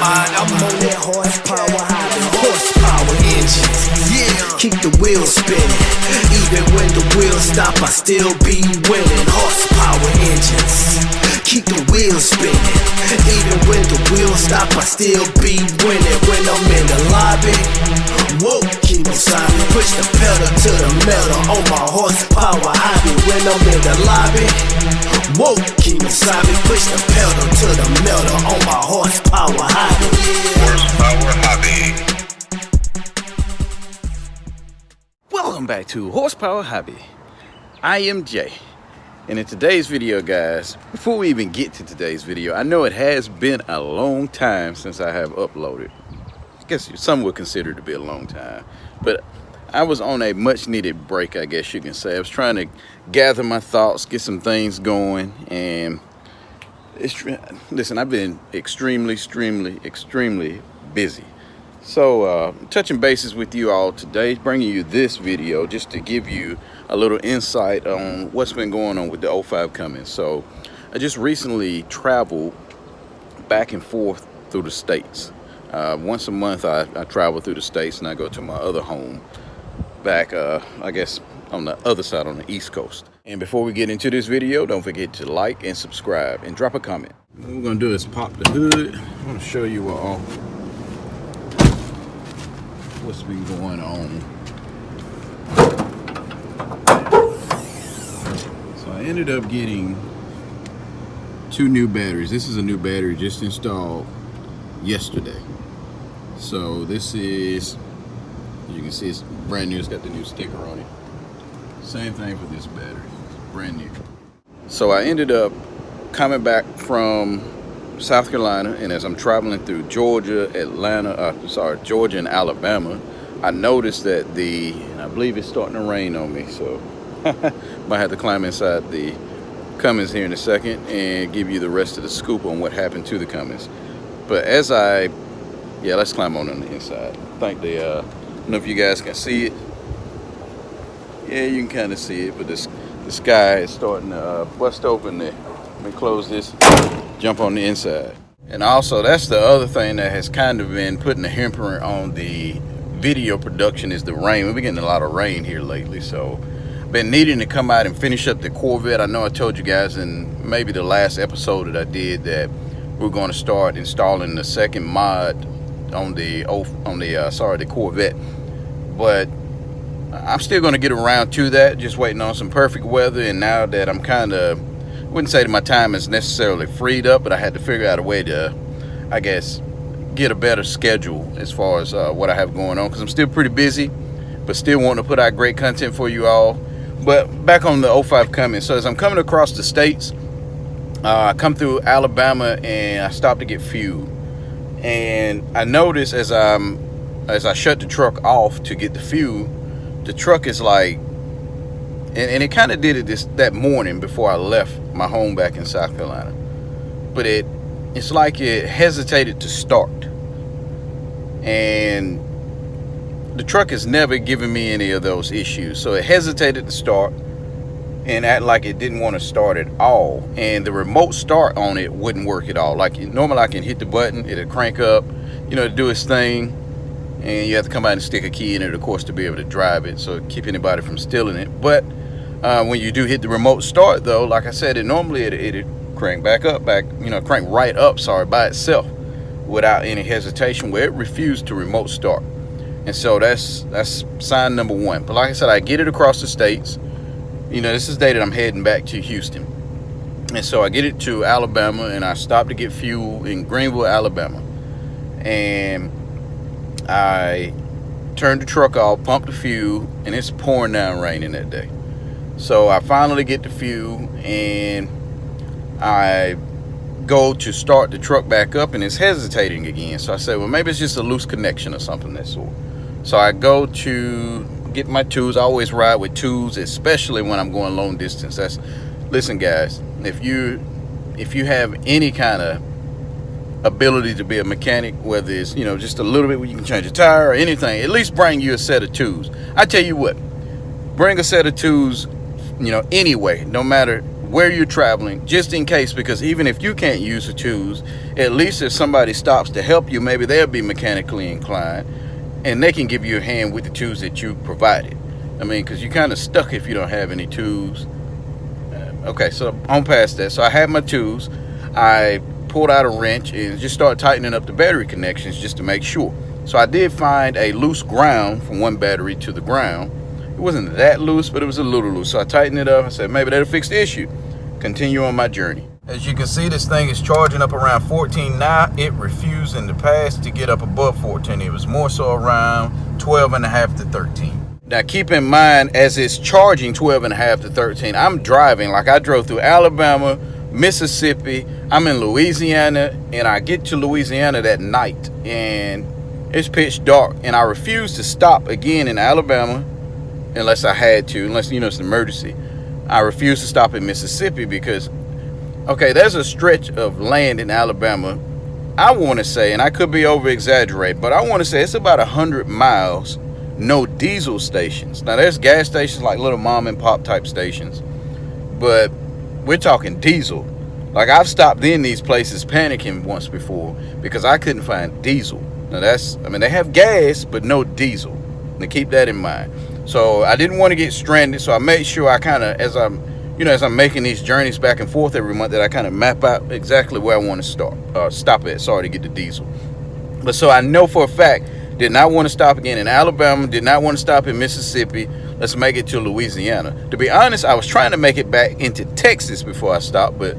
I'm on that horsepower highway, horsepower engines. Yeah, keep the wheels spinning. Even when the wheels stop, I still be winning. Horsepower engines. Keep the wheels spinning. Even when the wheels stop, I still be winning. When I'm in the lobby, whoa, keep it silent. Push the pedal to the metal on my horsepower hobby. When I'm in the lobby, whoa, keep it silent. Push the pedal to the metal on my horsepower hobby. Yeah. Horsepower hobby. Welcome back to Horsepower Hobby. I am Jay. And in today's video, guys, before we even get to today's video, I know it has been a long time since I have uploaded. I guess some would consider it to be a long time. But I was on a much needed break, I guess you can say. I was trying to gather my thoughts, get some things going. And listen, I've been extremely busy. So touching bases with you all today, bringing you this video just to give you a little insight on what's been going on with the 05 Cummins. So I just recently traveled back and forth through the states. Once a month I travel through the states and I go to my other home back I guess on the other side on the East Coast. And before we get into this video, don't forget to like and subscribe and drop a comment. What we're gonna do is pop the hood. I'm gonna show you all what's been going on. So I ended up getting 2 new batteries. This is a new battery just installed yesterday. So this is, you can see it's brand new. It's got the new sticker on it. Same thing for this battery, it's brand new. So I ended up coming back from South Carolina, and as I'm traveling through Georgia, Georgia and Alabama, I noticed that I believe it's starting to rain on me, so might have to climb inside the Cummins here in a second and give you the rest of the scoop on what happened to the Cummins. But as let's climb on the inside. I think I don't know if you guys can see it. Yeah, you can kind of see it, but the sky is starting to bust open there. Let me close this, jump on the inside. And also, that's the other thing that has kind of been putting a hamper on the video production is the rain. We've been getting a lot of rain here lately, so been needing to come out and finish up the Corvette. I know I told you guys in maybe the last episode that I did that we're going to start installing the second mod on the Corvette, but I'm still going to get around to that, just waiting on some perfect weather. And now that I'm kind of, wouldn't say that my time is necessarily freed up, but I had to figure out a way to, I guess, get a better schedule as far as what I have going on, because I'm still pretty busy, but still want to put out great content for you all. But back on the 05 Cummins. So as I'm coming across the states, I come through Alabama and I stop to get fuel, and I notice as I shut the truck off to get the fuel, the truck is like, and it kind of did it that morning before I left my home back in South Carolina, but it's like it hesitated to start. And the truck has never given me any of those issues, so it hesitated to start and act like it didn't want to start at all. And the remote start on it wouldn't work at all. Like normally I can hit the button, it'll crank up, to do its thing, and you have to come out and stick a key in it, of course, to be able to drive it, so keep anybody from stealing it. But when you do hit the remote start, though, like I said, it'd crank crank right up, by itself without any hesitation, where it refused to remote start. And so that's sign number 1. But like I said, I get it across the states. This is the day that I'm heading back to Houston. And so I get it to Alabama, and I stop to get fuel in Greenville, Alabama. And I turned the truck off, pumped the fuel, and it's pouring down raining that day. So I finally get the fuel, and I go to start the truck back up, and it's hesitating again. So I said, well, maybe it's just a loose connection or something of that sort. So I go to get my tools. I always ride with tools, especially when I'm going long distance. Listen, guys, if you have any kind of ability to be a mechanic, whether it's just a little bit where you can change a tire or anything, at least bring you a set of tools. I tell you what, bring a set of tools, anyway, no matter where you're traveling, just in case, because even if you can't use the tools, at least if somebody stops to help you, maybe they'll be mechanically inclined and they can give you a hand with the tools that you provided. I mean, because you're kind of stuck if you don't have any tools. Okay, so on past that. So I had my tools. I pulled out a wrench and just started tightening up the battery connections just to make sure. So I did find a loose ground from one battery to the ground. It wasn't that loose, but it was a little loose. So I tightened it up and said, maybe that'll fix the issue. Continue on my journey. As you can see, this thing is charging up around 14 now. It refused in the past to get up above 14. It was more so around 12 and a half to 13. Now keep in mind, as it's charging 12 and a half to 13, I'm driving. Like I drove through Alabama, Mississippi, I'm in Louisiana, and I get to Louisiana that night and it's pitch dark, and I refuse to stop again in Alabama unless I had to, unless, you know, it's an emergency. I refuse to stop in Mississippi because, okay, there's a stretch of land in Alabama, I want to say, and I could be over exaggerating, but I want to say it's about 100 miles, no diesel stations. Now there's gas stations like little mom and pop type stations, but we're talking diesel. Like I've stopped in these places panicking once before because I couldn't find diesel. Now that's, I mean, they have gas, but no diesel. Now keep that in mind. So I didn't want to get stranded, so I made sure I kind of, as I'm making these journeys back and forth every month, that I kind of map out exactly where I want to stop at, sorry, to get the diesel. But so I know for a fact, did not want to stop again in Alabama, did not want to stop in Mississippi. Let's make it to Louisiana. To be honest, I was trying to make it back into Texas before I stopped, but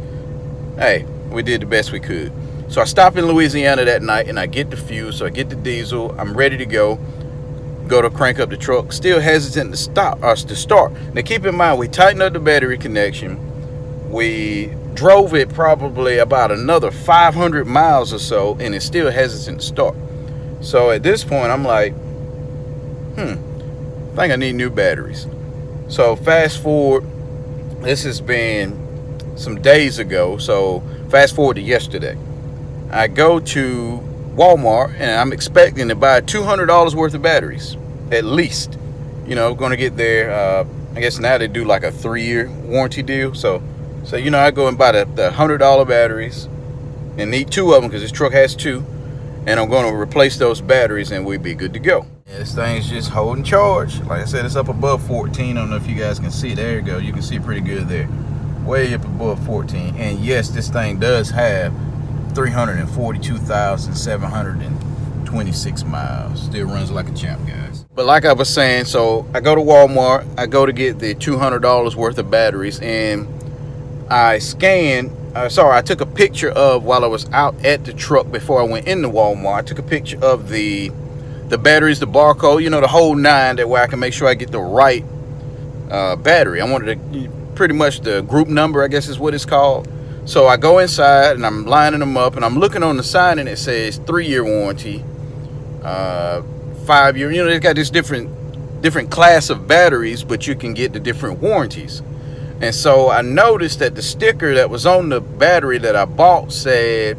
hey, we did the best we could. So I stop in Louisiana that night and I get the fuel, so I get the diesel, I'm ready to go to crank up the truck, still hesitant to start. Now keep in mind, we tightened up the battery connection. We drove it probably about another 500 miles or so and it's still hesitant to start. So at this point I'm like, I think I need new batteries. So fast forward, this has been some days ago, so fast forward to yesterday. I go to Walmart and I'm expecting to buy $200 worth of batteries, at least. You know, going to get there. I guess now they do like a 3-year warranty deal. So you know, I go and buy the $100 batteries and need 2 of them because this truck has 2. And I'm going to replace those batteries and we'll be good to go. Yeah, this thing's just holding charge. Like I said, it's up above 14. I don't know if you guys can see. There you go. You can see pretty good there. Way up above 14. And yes, this thing does have 342,726 miles. Still runs like a champ, guys. But like I was saying, so I go to Walmart. I go to get the $200 worth of batteries, and I I took a picture of, while I was out at the truck before I went into Walmart, I took a picture of the batteries, the barcode, you know, the whole 9, that way I can make sure I get the right battery. I wanted pretty much the group number, I guess is what it's called. So I go inside and I'm lining them up and I'm looking on the sign and it says 3-year warranty, 5-year, you know, they've got this different class of batteries, but you can get the different warranties. And so I noticed that the sticker that was on the battery that I bought said,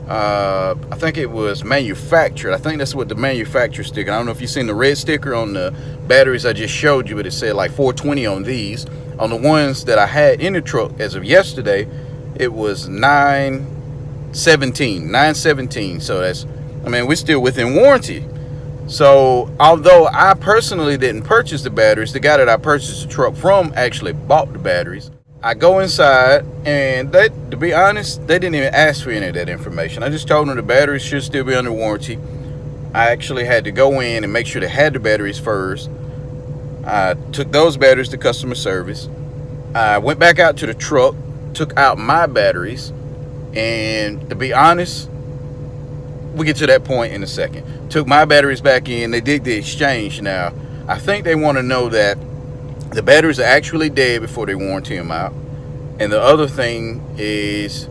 I think it was manufactured. I think that's what the manufacturer sticker. I don't know if you've seen the red sticker on the batteries I just showed you, but it said like 420 on these. On the ones that I had in the truck as of yesterday, it was 917. So that's, I mean, we're still within warranty. So although I personally didn't purchase the batteries, the guy that I purchased the truck from actually bought the batteries. I go inside and they, to be honest, they didn't even ask for any of that information. I just told them the batteries should still be under warranty. I actually had to go in and make sure they had the batteries first. I took those batteries to customer service. I went back out to the truck, took out my batteries, and to be honest, we'll get to that point in a second. Took my batteries back in. They did the exchange. Now, I think they want to know that the batteries are actually dead before they warranty them out. And the other thing is,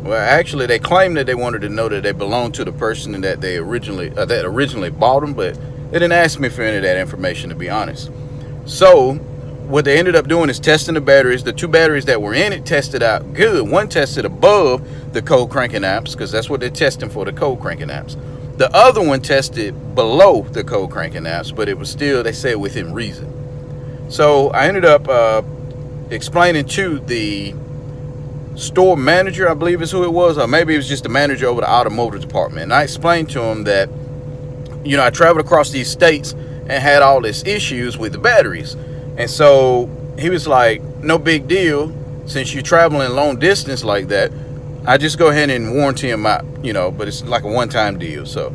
well, actually, they claim that they wanted to know that they belong to the person that they originally bought them, but they didn't ask me for any of that information, to be honest. So what they ended up doing is testing the batteries. The 2 batteries that were in it tested out good. One tested above the cold cranking amps, because that's what they're testing for, the cold cranking amps. The other one tested below the cold cranking amps, but it was still, they said, within reason. So I ended up explaining to the store manager, I believe is who it was, or maybe it was just the manager over the automotive department. And I explained to him that, you know, I traveled across these states and had all these issues with the batteries. And so he was like, no big deal. Since you're traveling long distance like that, I just go ahead and warranty them out, you know, but it's like a one-time deal. So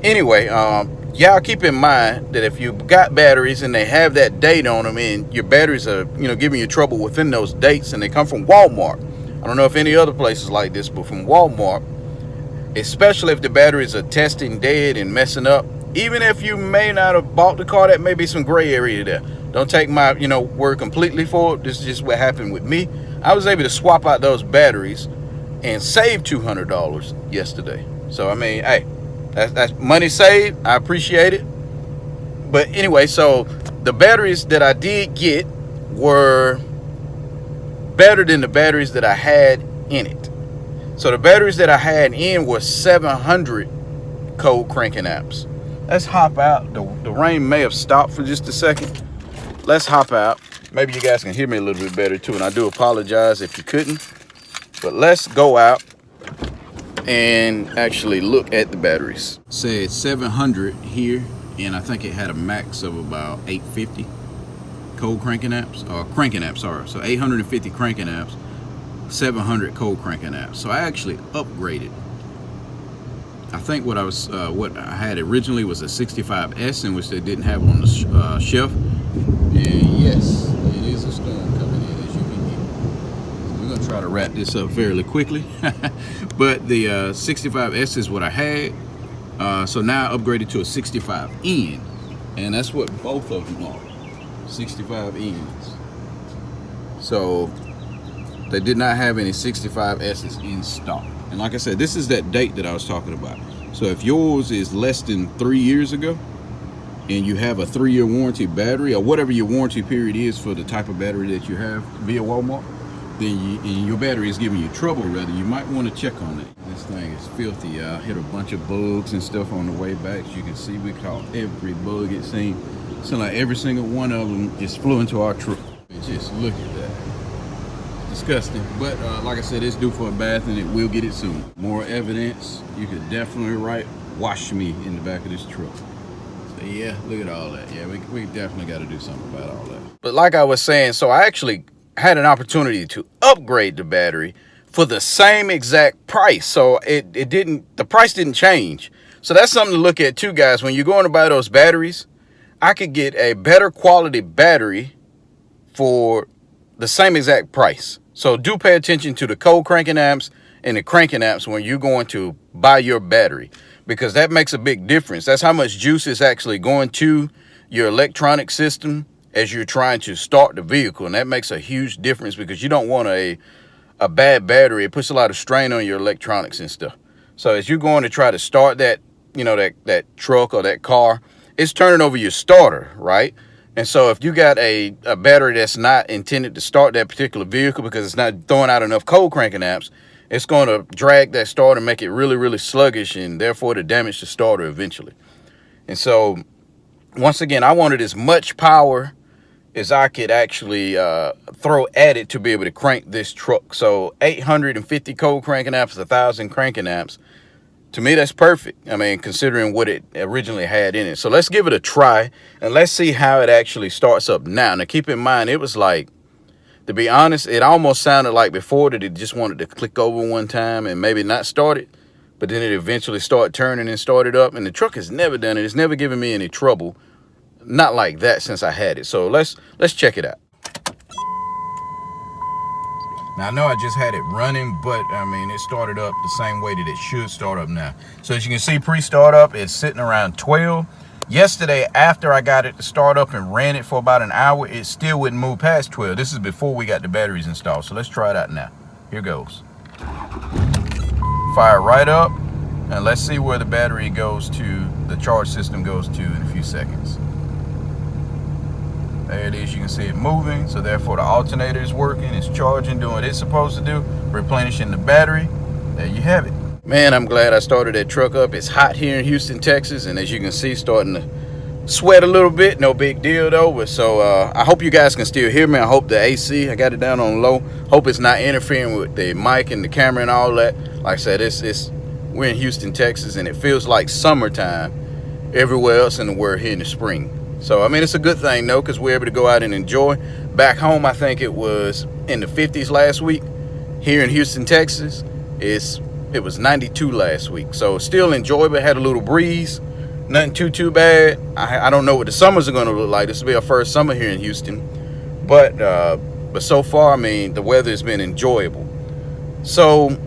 anyway, y'all keep in mind that if you got batteries and they have that date on them and your batteries are, you know, giving you trouble within those dates, and they come from Walmart. I don't know if any other places like this, but from Walmart, especially if the batteries are testing dead and messing up, even if you may not have bought the car, that may be some gray area there. Don't take my, you know, word completely for it. This is just what happened with me. I was able to swap out those batteries and save $200 yesterday. So I mean, hey, that's money saved. I appreciate it. But anyway, so the batteries that I did get were better than the batteries that I had in it. So the batteries that I had in were 700 cold cranking amps. Let's hop out. The rain may have stopped for just a second. Let's hop out. Maybe you guys can hear me a little bit better too, and I do apologize if you couldn't. But let's go out and actually look at the batteries. Said 700 here, and I think it had a max of about 850 cold cranking amps, or cranking amps, sorry. So 850 cranking amps, 700 cold cranking amps. So I actually upgraded. I think what I had originally was a 65S, in which they didn't have on the shelf. And yes, it is a storm coming in, as you can hear. We're gonna try to wrap this up fairly quickly. But the 65S is what I had. So now I upgraded to a 65N, and that's what both of them are. 65Ns. So they did not have any 65S's in stock. And like I said, this is that date that I was talking about. So if yours is less than 3 years ago and you have a 3-year warranty battery, or whatever your warranty period is for the type of battery that you have via Walmart, then and your battery is giving you trouble, rather, you might want to check on it. This thing is filthy. I hit a bunch of bugs and stuff on the way back. As you can see, we caught every bug it seemed. So like every single one of them just flew into our truck. Just look at that. Disgusting. But like I said, it's due for a bath, and it will get it soon. More evidence. You could definitely write "wash me" in the back of this truck. So yeah, look at all that. Yeah, we definitely got to do something about all that. But like I was saying, so I actually had an opportunity to upgrade the battery for the same exact price. So the price didn't change. So that's something to look at too, guys. When you're going to buy those batteries, I could get a better quality battery for the same exact price. So do pay attention to the cold cranking amps and the cranking amps when you're going to buy your battery, because that makes a big difference. That's how much juice is actually going to your electronic system as you're trying to start the vehicle. And that makes a huge difference, because you don't want a bad battery. It puts a lot of strain on your electronics and stuff. So as you're going to try to start that, you know, that truck or that car, it's turning over your starter, right? And so if you got a battery that's not intended to start that particular vehicle because it's not throwing out enough cold cranking amps, it's going to drag that starter and make it really, really sluggish, and therefore to damage the starter eventually. And so once again, I wanted as much power as I could actually throw at it to be able to crank this truck. So 850 cold cranking amps, 1,000 cranking amps. To me, that's perfect. I mean, considering what it originally had in it. So let's give it a try, and let's see how it actually starts up now. Now, keep in mind, it was like, to be honest, it almost sounded like before that it just wanted to click over one time and maybe not start it, but then it eventually started turning and started up, and the truck has never done it. It's never given me any trouble. Not like that since I had it. So let's check it out. Now, I know I just had it running, but I mean, it started up the same way that it should start up now. So as you can see, pre-startup, it's sitting around 12. Yesterday, after I got it to start up and ran it for about an hour, it still wouldn't move past 12. This is before we got the batteries installed. So let's try it out now. Here goes. Fire right up, and let's see where the battery goes to, the charge system goes to in a few seconds. There it is. You can see it moving. So therefore the alternator is working. It's charging, doing what it's supposed to do, replenishing the battery. There you have it. Man, I'm glad I started that truck up. It's hot here in Houston, Texas, and as you can see, starting to sweat a little bit, no big deal though. But so I hope you guys can still hear me. I hope the AC, I got it down on low. Hope it's not interfering with the mic and the camera and all that. Like I said, we're in Houston, Texas, and it feels like summertime everywhere else in the world here in the spring. So I mean, it's a good thing though, because we're able to go out and enjoy. Back home, I think it was in the 50s last week. Here in Houston, Texas, it was 92 last week. So still enjoyable. Had a little breeze. Nothing too bad. I don't know what the summers are going to look like. This will be our first summer here in Houston, but so far, I mean, the weather has been enjoyable. So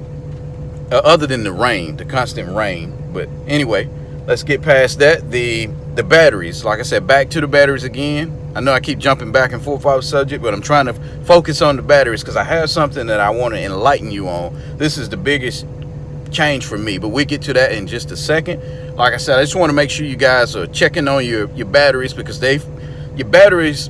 other than the rain, the constant rain. But anyway, let's get past that. The batteries, like I said, back to the batteries again. I know I keep jumping back and forth off the subject, but I'm trying to focus on the batteries because I have something that I want to enlighten you on. This is the biggest change for me, but we'll get to that in just a second. Like I said, I just want to make sure you guys are checking on your batteries, because your batteries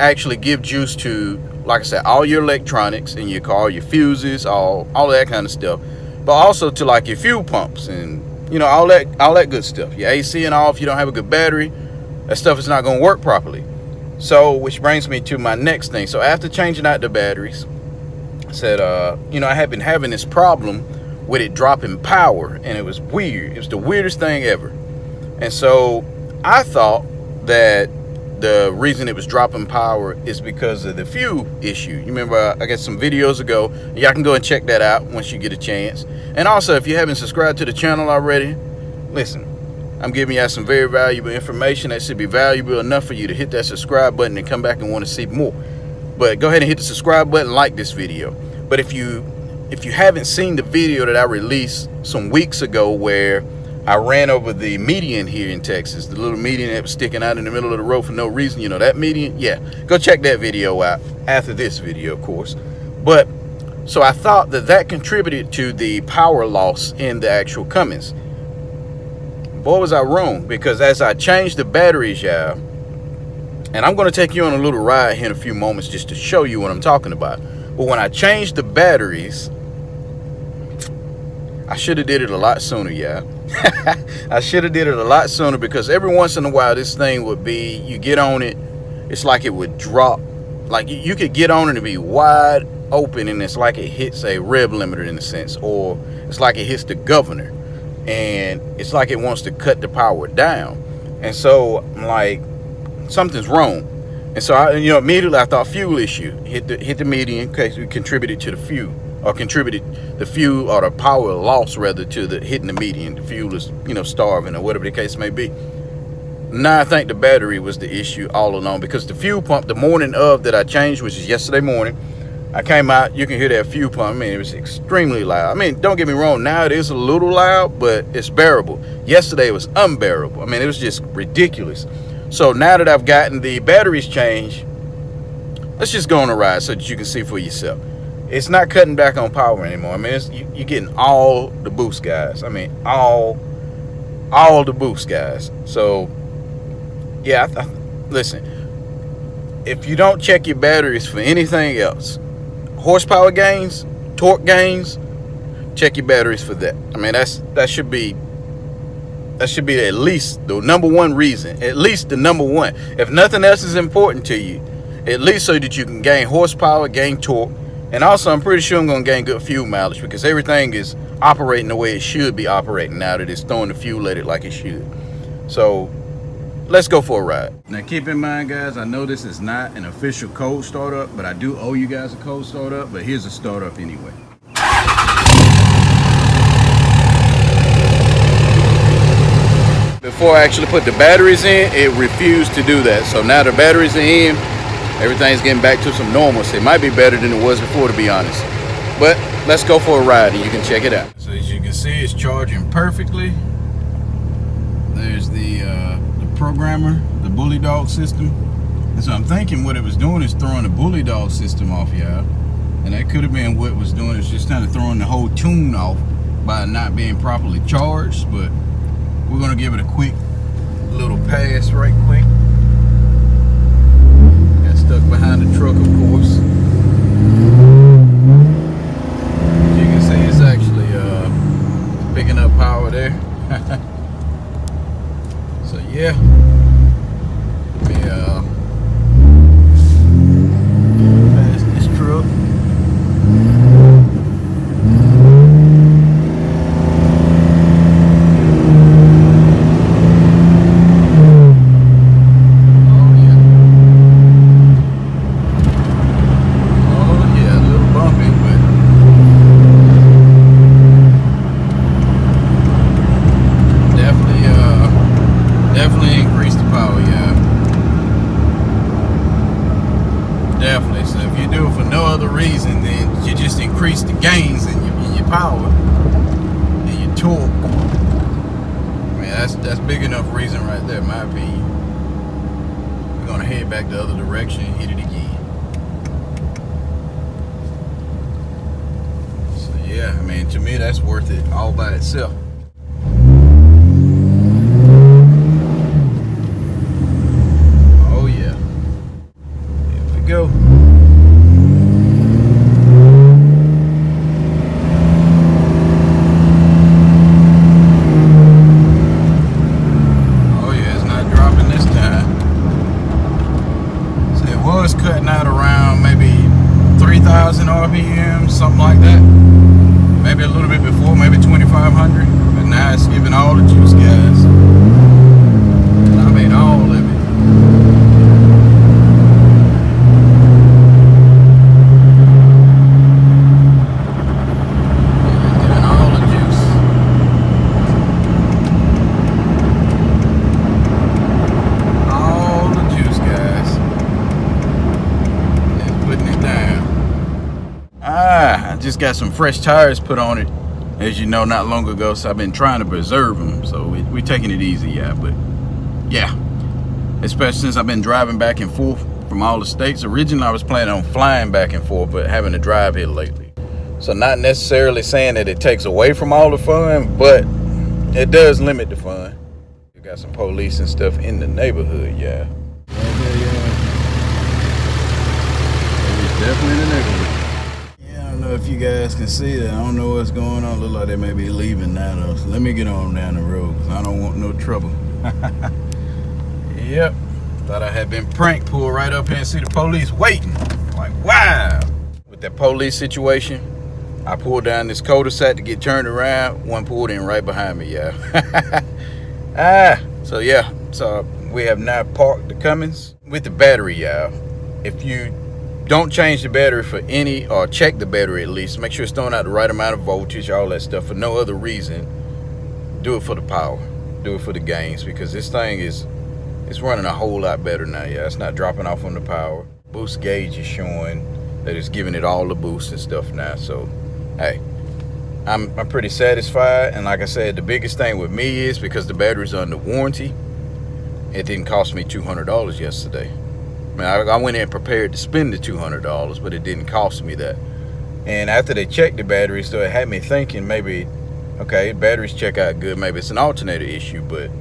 actually give juice to, like I said, all your electronics in your car, your fuses, all of that kind of stuff, but also to like your fuel pumps and, you know, all that good stuff. Your AC and all. If you don't have a good battery, that stuff is not going to work properly. So, which brings me to my next thing. So after changing out the batteries, I said, you know, I had been having this problem with it dropping power, and it was weird. It was the weirdest thing ever. And so I thought that the reason it was dropping power is because of the fuel issue. You remember I got some videos ago. Y'all can go and check that out once you get a chance. And also, if you haven't subscribed to the channel already, listen, I'm giving you some very valuable information that should be valuable enough for you to hit that subscribe button and come back and want to see more. But go ahead and hit the subscribe button, like this video. But if you haven't seen the video that I released some weeks ago where I ran over the median here in Texas, the little median that was sticking out in the middle of the road for no reason, you know, that median, yeah, go check that video out after this video, of course. But so I thought that contributed to the power loss in the actual Cummins. Boy, was I wrong, because as I changed the batteries, y'all, and I'm going to take you on a little ride here in a few moments just to show you what I'm talking about. But when I changed the batteries, I should have did it a lot sooner, y'all. I should have did it a lot sooner, because every once in a while this thing would be, you get on it, it's like it would drop. Like you could get on it and be wide open, and it's like it hits a rev limiter in a sense, or it's like it hits the governor, and it's like it wants to cut the power down. And so I'm like, something's wrong. And so I, you know, immediately I thought fuel issue. Hit the median, because it contributed to the fuel, or contributed the fuel or the power loss rather to the hitting the median. The fuel is, you know, starving or whatever the case may be. Now I think the battery was the issue all along, because the fuel pump, the morning of that I changed, which is yesterday morning, I came out, you can hear that fuel pump. I mean, it was extremely loud. I mean, don't get me wrong, now it is a little loud, but it's bearable. Yesterday it was unbearable. I mean, it was just ridiculous. So now that I've gotten the batteries changed, let's just go on a ride so that you can see for yourself. It's not cutting back on power anymore. I mean, you're getting all the boost, guys. I mean, all the boost, guys. So, yeah, listen, if you don't check your batteries for anything else, horsepower gains, torque gains, check your batteries for that. I mean, that should be at least the number one reason, at least the number one. If nothing else is important to you, at least so that you can gain horsepower, gain torque, and also I'm pretty sure I'm going to gain good fuel mileage, because everything is operating the way it should be operating now that it's throwing the fuel at it like it should. So let's go for a ride. Now keep in mind, guys, I know this is not an official cold startup, but I do owe you guys a cold startup, but here's a startup anyway. Before I actually put the batteries in, it refused to do that. So now the batteries are in, everything's getting back to some normalcy. It might be better than it was before, to be honest. But let's go for a ride and you can check it out. So as you can see, it's charging perfectly. There's the programmer, the bully dog system. And so I'm thinking what it was doing is throwing the bully dog system off, y'all. And that could have been what it was doing. It's just kind of throwing the whole tune off by not being properly charged. But we're gonna give it a quick little pass right quick. Got stuck behind the truck, of course. As you can see, it's actually picking up power there. So yeah, horsepower and your torque, I mean, that's big enough reason right there, in my opinion. We're gonna head back the other direction and hit it again. So yeah, I mean, to me, that's worth it all by itself. Oh yeah. Here we go. Cutting out around maybe 3,000 RPM, something like that. Maybe a little bit before, maybe 2,500. But now it's giving all the juice, guys. And I made all of it. It's giving all the juice. All the juice, guys. I just got some fresh tires put on it, as you know, not long ago, so I've been trying to preserve them, so we're taking it easy, yeah. But yeah, especially since I've been driving back and forth from all the states. Originally I was planning on flying back and forth, but having to drive here lately, so not necessarily saying that it takes away from all the fun, but it does limit the fun. You got some police and stuff in the neighborhood, yeah. It's definitely in the neighborhood. I don't know if you guys can see that. I don't know what's going on. Look like they may be leaving now though. So let me get on down the road because I don't want no trouble. Yep. Thought I had been pranked. Pulled right up here and see the police waiting. Like, wow. With that police situation, I pulled down this cul-de-sac to get turned around. One pulled in right behind me, yeah. So yeah. So we have now parked the Cummins with the battery, y'all. If you don't change the battery for any, or check the battery at least, make sure it's throwing out the right amount of voltage, all that stuff, for no other reason. Do it for the power, do it for the gains, because this thing it's running a whole lot better now, yeah. It's not dropping off on the power. Boost gauge is showing that it's giving it all the boost and stuff now. So hey, I'm pretty satisfied. And like I said, the biggest thing with me is because the battery's under warranty, it didn't cost me $200 yesterday. I went in prepared to spend the $200, but it didn't cost me that. And after they checked the battery, so it had me thinking maybe, okay, batteries check out good. Maybe it's an alternator issue, but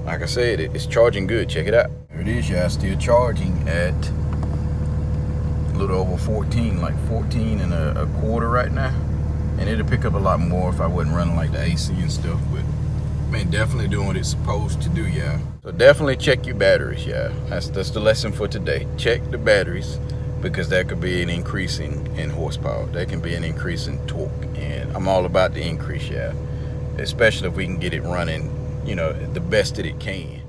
like I said, it's charging good. Check it out. There it is, y'all. Still charging at a little over 14, like 14 and a quarter right now. And it'll pick up a lot more if I wasn't running like the AC and stuff, but man, definitely doing what it's supposed to do, yeah. So definitely check your batteries, yeah. That's the lesson for today. Check the batteries, because that could be an increase in horsepower. That can be an increase in torque, and I'm all about the increase, yeah. Especially if we can get it running, you know, the best that it can.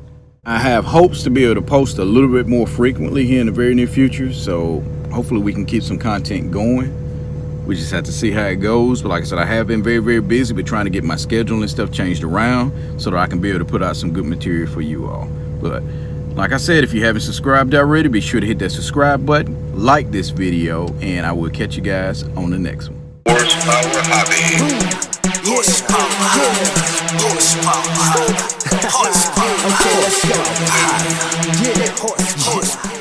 I have hopes to be able to post a little bit more frequently here in the very near future, so hopefully we can keep some content going. We just have to see how it goes. But like I said, I have been very, very busy with trying to get my schedule and stuff changed around so that I can be able to put out some good material for you all. But like I said, if you haven't subscribed already, be sure to hit that subscribe button, like this video, and I will catch you guys on the next one. Horsepower hobby. Horsepower hobby. Horsepower hobby. Horsepower hobby. Okay, let's go. Horsepower.